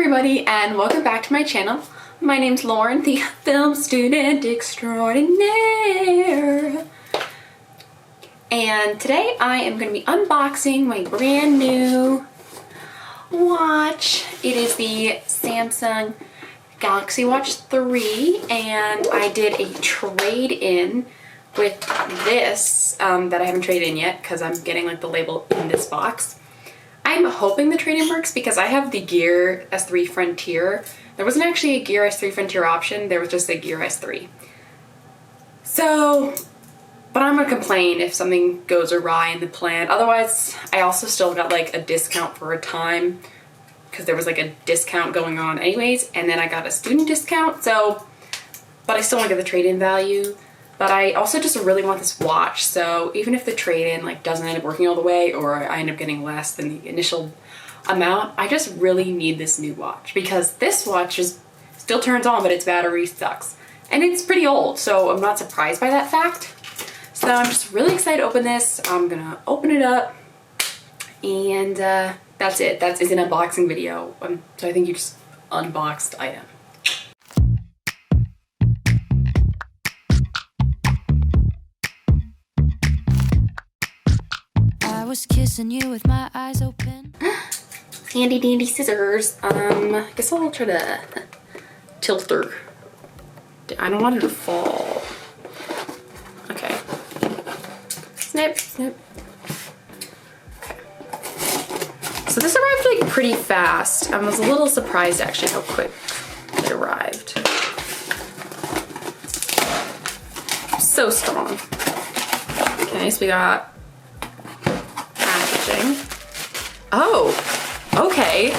everybody and welcome back to my channel. My name's Lauren, the film student extraordinaire. And today I am going to be unboxing my brand new watch. It is the Samsung Galaxy Watch 3 and I did a trade-in with this that I haven't traded in yet because I'm getting like the label in this box. I'm hoping the trade-in works because I have the Gear S3 Frontier. There wasn't actually a Gear S3 Frontier option, there was just a Gear S3. So, but I'm gonna complain if something goes awry in the plan. Otherwise, I also still got like a discount for a time because there was like a discount going on anyways, and then I got a student discount, so, but I still want to get the trade-in value. But I also just really want this watch, so even if the trade-in like doesn't end up working all the way or I end up getting less than the initial amount, I just really need this new watch because this watch still turns on but its battery sucks. And it's pretty old, so I'm not surprised by that fact. So I'm just really excited to open this. I'm gonna open it up and that's it. That is an unboxing video. So I think you just unboxed item. I was kissing you with my eyes open. Handy dandy scissors. I guess I'll try to tilt her. I don't want her to fall. Okay. Snip, snip. Okay. So this arrived like pretty fast. I was a little surprised actually how quick it arrived. So strong. Okay, so we got packaging. Oh, okay.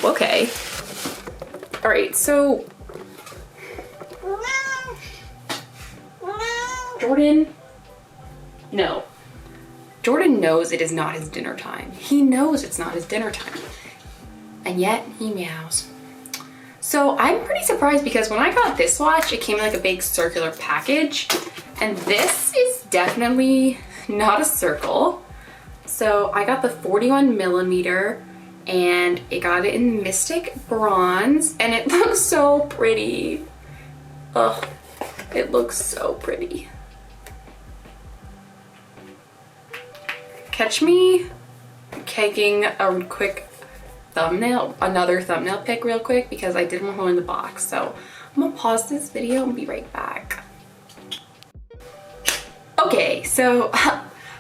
Okay. All right, so Jordan, no. Jordan knows it is not his dinner time. He knows it's not his dinner time. And yet he meows. So I'm pretty surprised because when I got this watch, it came in like a big circular package. And this is definitely not a circle. So I got the 41mm and it got it in Mystic Bronze and it looks so pretty. Ugh, it looks so pretty. Catch me taking a quick another thumbnail pic real quick because I didn't want to hold in the box. So I'm gonna pause this video and be right back. Okay, so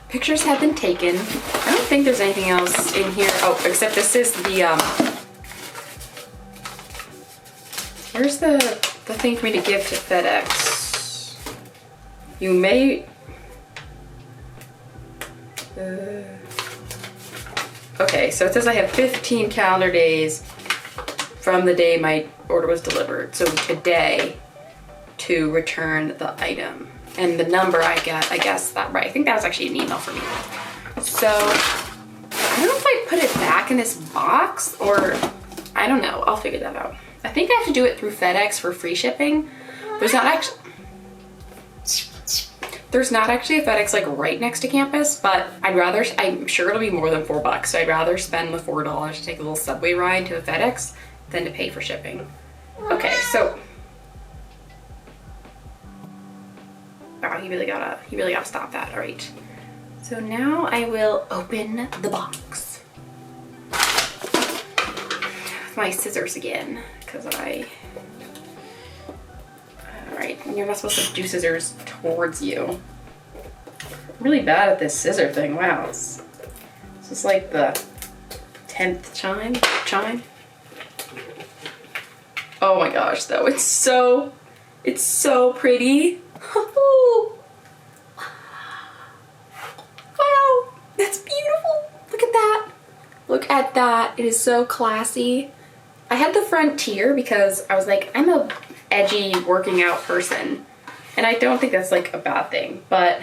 pictures have been taken. I don't think there's anything else in here. Oh, except this is the, where's the thing for me to give to FedEx? You may, okay, so it says I have 15 calendar days from the day my order was delivered. So today to return the item. And the number I guess that right. I think that was actually an email for me. So I don't know if I put it back in this box or I don't know. I'll figure that out. I think I have to do it through FedEx for free shipping. There's not actually a FedEx like right next to campus, but I'm sure it'll be more than $4. So I'd rather spend the $4 to take a little subway ride to a FedEx than to pay for shipping. Okay, so wow, he really gotta stop that. All right. So now I will open the box. With my scissors again, because all right, you're not supposed to do scissors towards you. I'm really bad at this scissor thing. Wow, this is like the 10th chime. Oh my gosh, though, it's so pretty. Wow, that's beautiful. Look at that. Look at that. It is so classy. I had the Frontier because I was like, I'm a edgy working out person. And I don't think that's like a bad thing, but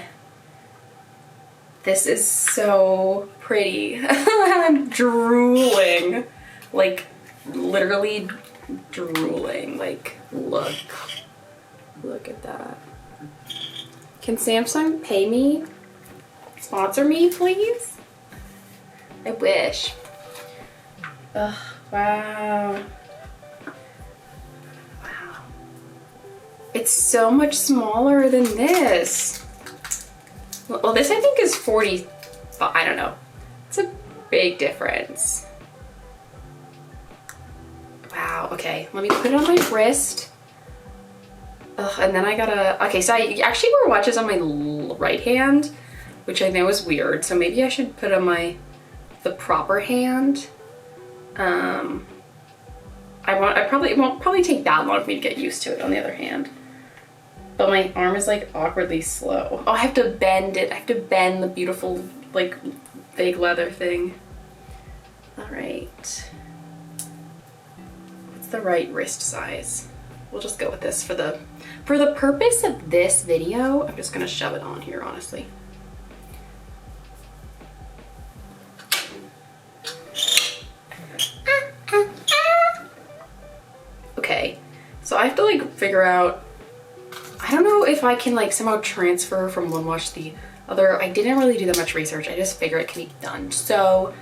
this is so pretty. I'm drooling. Like literally drooling. Like look at that. Can Samsung pay me? Sponsor me, please? I wish. Ugh, wow. Wow. It's so much smaller than this. Well, this I think is 40, I don't know. It's a big difference. Wow, okay, let me put it on my wrist. Ugh, and then I gotta, okay, so I actually wear watches on my right hand, which I know is weird, so maybe I should put on the proper hand. It won't probably take that long for me to get used to it on the other hand. But my arm is like awkwardly slow. Oh, I have to bend it. I have to bend the beautiful like fake leather thing. All right. What's the right wrist size? We'll just go with this for the purpose of this video. I'm just gonna shove it on here, honestly. Okay, so I have to like figure out, I don't know if I can like somehow transfer from one watch to the other. I didn't really do that much research. I just figured it can be done. So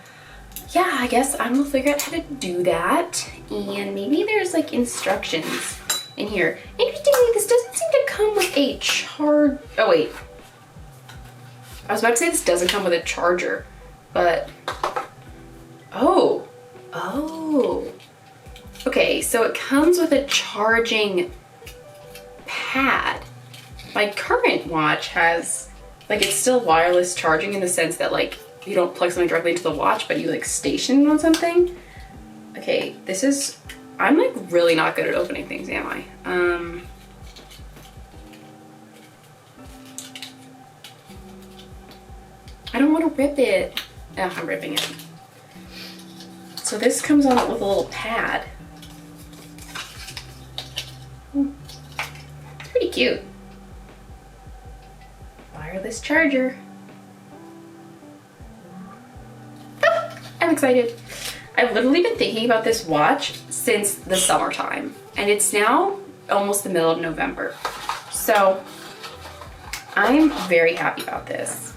yeah, I guess I'm gonna figure out how to do that. And maybe there's like instructions in here. Interestingly, this doesn't seem to come with a charge. Oh wait, I was about to say this doesn't come with a charger, but oh. Okay, so it comes with a charging pad. My current watch has, like, it's still wireless charging in the sense that like you don't plug something directly into the watch, but you like station it on something. Okay, this is, I'm like really not good at opening things, am I? I don't want to rip it. Oh, I'm ripping it. So this comes on with a little pad. Pretty cute. Wireless charger. Oh, I'm excited. I've literally been thinking about this watch since the summertime, and it's now almost the middle of November. So I'm very happy about this.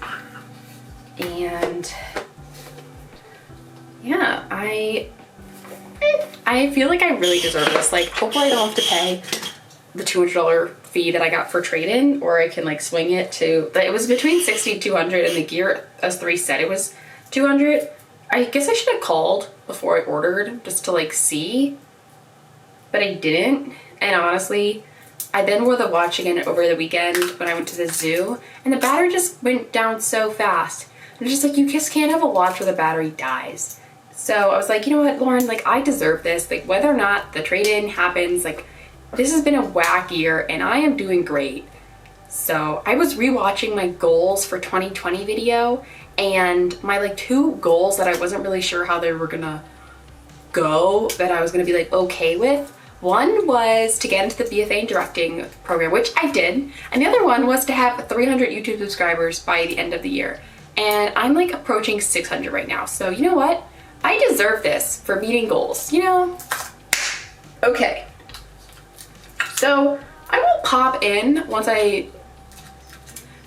And yeah, I feel like I really deserve this. Like, hopefully I don't have to pay the $200 fee that I got for trade-in, or I can like swing it to, it was between $60 and $200, and the gear, as 3 said, it was $200. I guess I should have called before I ordered just to like see, but I didn't. And honestly, I then wore the watch again over the weekend when I went to the zoo, and the battery just went down so fast. And it's just like, you just can't have a watch where the battery dies. So I was like, you know what, Lauren, like I deserve this. Like, whether or not the trade-in happens, like this has been a whack year and I am doing great. So I was rewatching my goals for 2020 video, and my like 2 goals that I wasn't really sure how they were gonna go, that I was gonna be like okay with. One was to get into the BFA in directing program, which I did. And the other one was to have 300 YouTube subscribers by the end of the year. And I'm like approaching 600 right now. So you know what? I deserve this for meeting goals, you know? Okay. So I will pop in once I,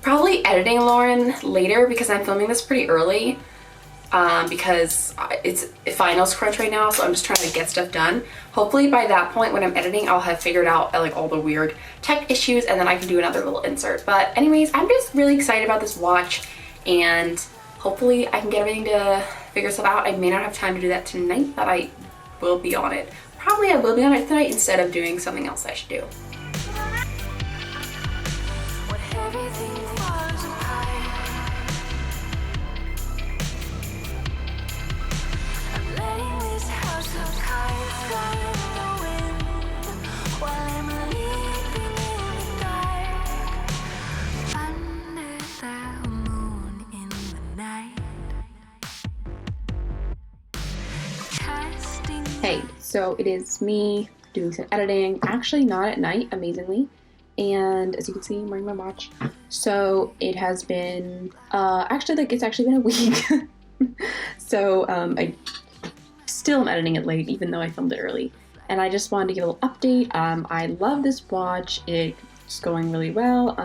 probably editing Lauren later, because I'm filming this pretty early, because it's finals crunch right now, so I'm just trying to get stuff done. Hopefully by that point when I'm editing, I'll have figured out like all the weird tech issues, and then I can do another little insert. But anyways, I'm just really excited about this watch, and hopefully I can get everything to figure stuff out. I may not have time to do that tonight, but I will be on it. Probably I will be on it tonight instead of doing something else I should do. Hey, so it is me doing some editing, actually not at night, amazingly, and as you can see, I'm wearing my watch. So it has been, actually, like, it's actually been a week. So I still am editing it late, even though I filmed it early, and I just wanted to give a little update. I love this watch. It's going really well.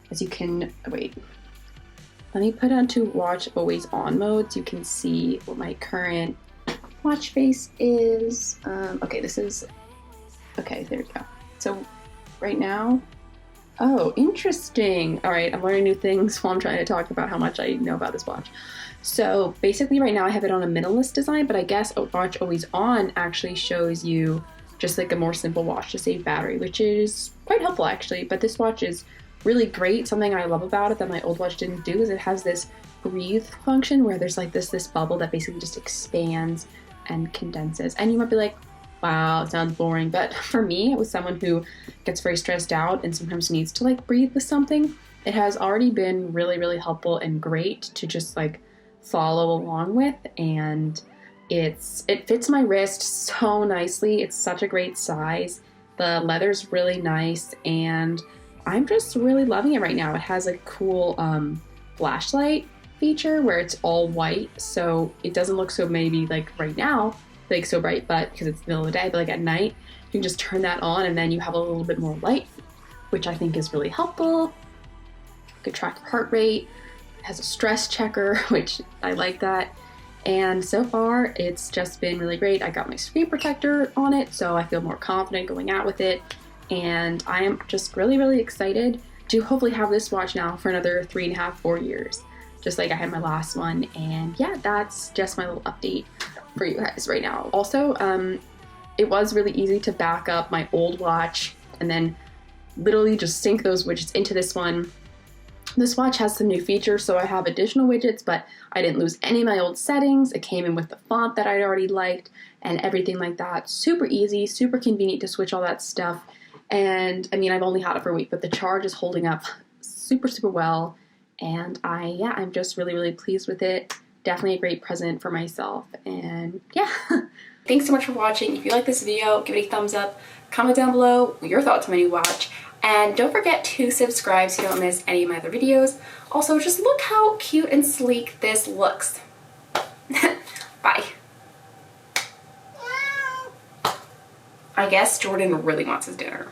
As you can, wait, let me put onto watch always on mode so you can see what my current watch face is, okay, this is, okay, there we go. So right now, oh, interesting. All right, I'm learning new things while I'm trying to talk about how much I know about this watch. So basically right now I have it on a minimalist design, but I guess Watch Always On actually shows you just like a more simple watch to save battery, which is quite helpful actually. But this watch is really great. Something I love about it that my old watch didn't do is it has this breathe function where there's like this bubble that basically just expands and condenses. And you might be like, wow, it sounds boring. But for me, with someone who gets very stressed out and sometimes needs to like breathe with something, it has already been really, really helpful and great to just like follow along with. And it fits my wrist so nicely. It's such a great size. The leather's really nice and I'm just really loving it right now. It has a cool flashlight feature where it's all white, so it doesn't look so maybe like right now like so bright, but because it's the middle of the day, but like at night you can just turn that on and then you have a little bit more light, which I think is really helpful. You can track your heart rate. It has a stress checker, which I like that. And so far it's just been really great. I got my screen protector on it, so I feel more confident going out with it. And I am just really, really excited to hopefully have this watch now for another 3.5, 4 years, just like I had my last one. And yeah, that's just my little update for you guys right now. Also, it was really easy to back up my old watch and then literally just sync those widgets into this one. This watch has some new features, so I have additional widgets, but I didn't lose any of my old settings. It came in with the font that I'd already liked and everything like that. Super easy, super convenient to switch all that stuff. And I mean, I've only had it for a week, but the charge is holding up super, super well. And I'm just really, really pleased with it. Definitely a great present for myself. And yeah. Thanks so much for watching. If you like this video, give it a thumbs up. Comment down below your thoughts on my new watch. And don't forget to subscribe so you don't miss any of my other videos. Also, just look how cute and sleek this looks. Bye. I guess Jordan really wants his dinner.